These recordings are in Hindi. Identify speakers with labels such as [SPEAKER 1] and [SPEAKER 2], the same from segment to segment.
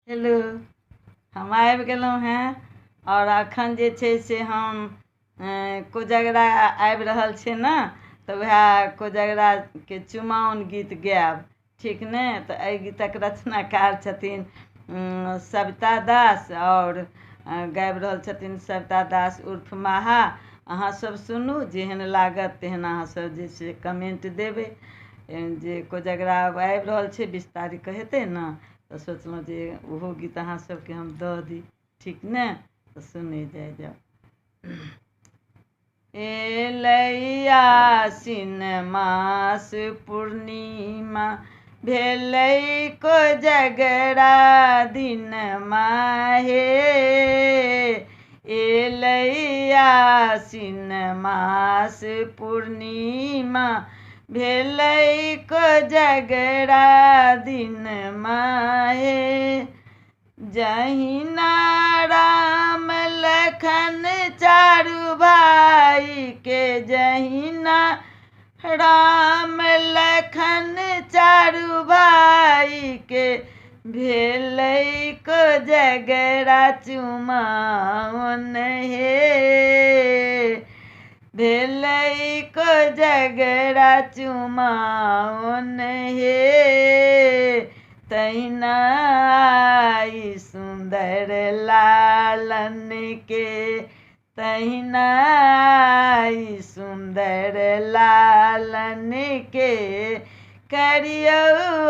[SPEAKER 1] हेलो, हम आबि गेलहुँ हेँ और एखन जे छै से हम कोजगरा आबि रहल छै ने, तऽ वएह कोजगराके चुमाओन गीत गायब, ठीक ने। तऽ एहि गीतक रचनाकार छथिन सविता दास, और गाबि रहल छथिन सविता दास उर्फ माहा। अहाँसभ सुनू, जेहन लागत तेहन अहाँसभ जे छै कमेंट देबै। जे कोजगरा आबि रहल छै 20 तारीखके हेतै ने, तऽ सोचलहुँ जे ओहो गीत अहाँ सबके हम दऽ दी, ठीक ने। तऽ सुनै जाउ। एलै आसिन मास पूर्णिमा, भेलै कोजगरा दिनमा हे। एलै आसिन मास पूर्णिमा, भेलै कोजगरा दिनमा हे। जहिना राम लखन चारू भाइके, जहिना राम लखन चारू भाइके, भेलै कोजगरा चुमाओन हे। भेलै कोजगरा चुमाओन हे। तहिना आई सुंदर लालन के, तहिना आई सुंदर लालन के, करियौ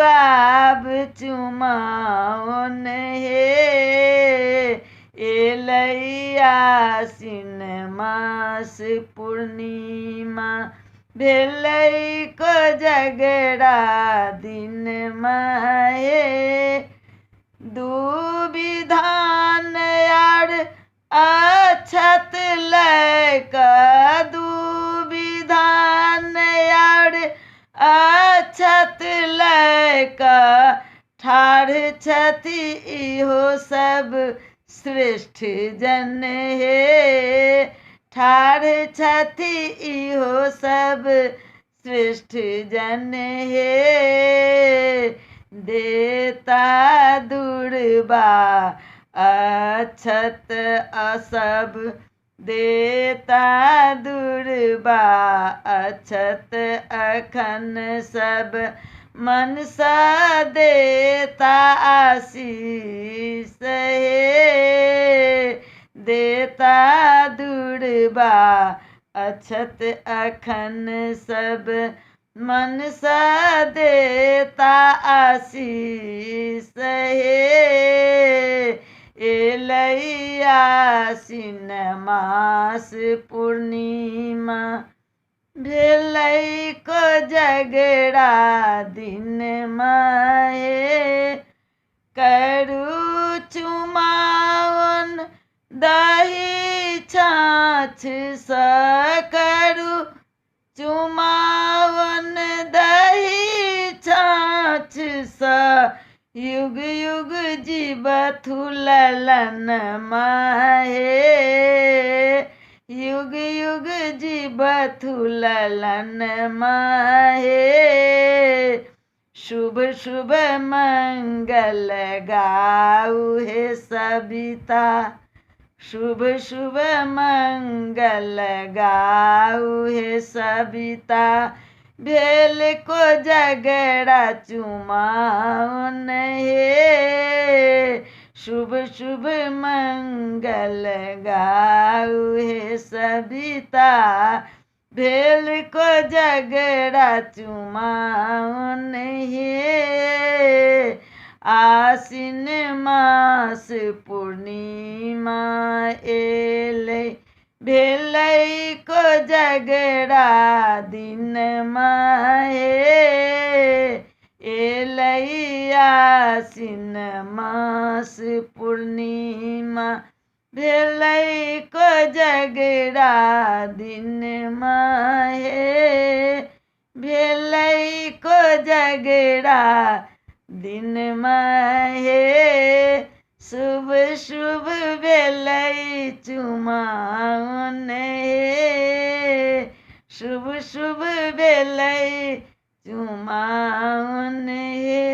[SPEAKER 1] आब चुमाओन हे। एलै आसिन मास पूर्णिमा, भेलै कोजगरा दिनमा हे। दुविधान आर अक्षत लय कऽ, दुविधान आर अक्षत लय कऽ, ठाढ़ छथि इहो सब श्रेष्ठ जन हे। ठाढ़ छथि इहो सब श्रेष्ठ जन हे। देता दुर्बा अक्षत असब, देता दुर्बा अक्षत अखन सब, मनसा देता आशीष हे। देता दुर्बा अक्षत अखन सब, मनसा देता आशीष हे। एलै आसिन मास पूर्णिमा, भेलै कोजगरा दिनमा हे। करू चुमाओन दही छाछ सँ, करू चुमाओन दही छाछ सँ, युग युग जीवथु ललनमा हे। युग युग जीवथु ललनमा हे। शुभ शुभ मंगल गाऊ हे सविता, शुभ शुभ मंगल गाऊ हे सविता, भेल कोजगरा चुमाओन हे। शुभ शुभ मंगल गाऊ हे सविता, भेल कोजगरा चुमाओन हे। आसिन मास पूर्णिमा एलै, भेलै कोजगरा दिनमा हे। एलै आसिन मास पूर्णिमा, भेलै कोजगरा दिनमा हे। भेलै कोजगरा दिनमा हे। शुभ शुभ भेलै चुमाओन हे। शुभ शुभ भेलै चुमाओन हे।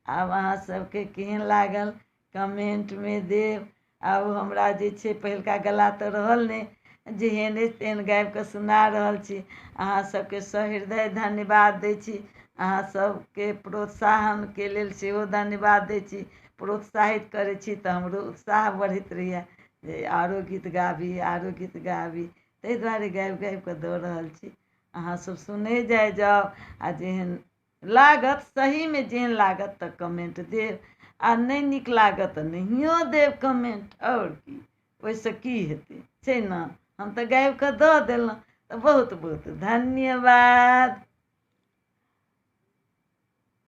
[SPEAKER 1] आब अहाँ सबके केहन लागल कमेंटमे देब। आब हमरा जे छै पहिलका गला तऽ रहल नहि जे एहने तेहन गाबिकऽ सुना रहल छी। अहाँ सबके सहृदय धन्यवाद दै छी। अहाँ सबके प्रोत्साहनके लेल सेहो धन्यवाद दै छी। प्रोत्साहित करै छी तऽ हमरो उत्साह बढ़ैत रहैए जे आरो गीत गाबी आरो गीत गाबी। ताहि दुआरे गाबि गाबिकऽ दऽ रहल छी। अहाँसब सुनै जाउ आ जेहन लागत सहीमे जेहन लागत तऽ कमेंट देब आ नहि नीक लागत तऽ नहियो देब कमेंट। आओर की, ओहिसँ की हेतै, छै ने। हम तऽ गाबिकऽ दऽ देलहुँ तऽ बहुत बहुत धन्यवाद।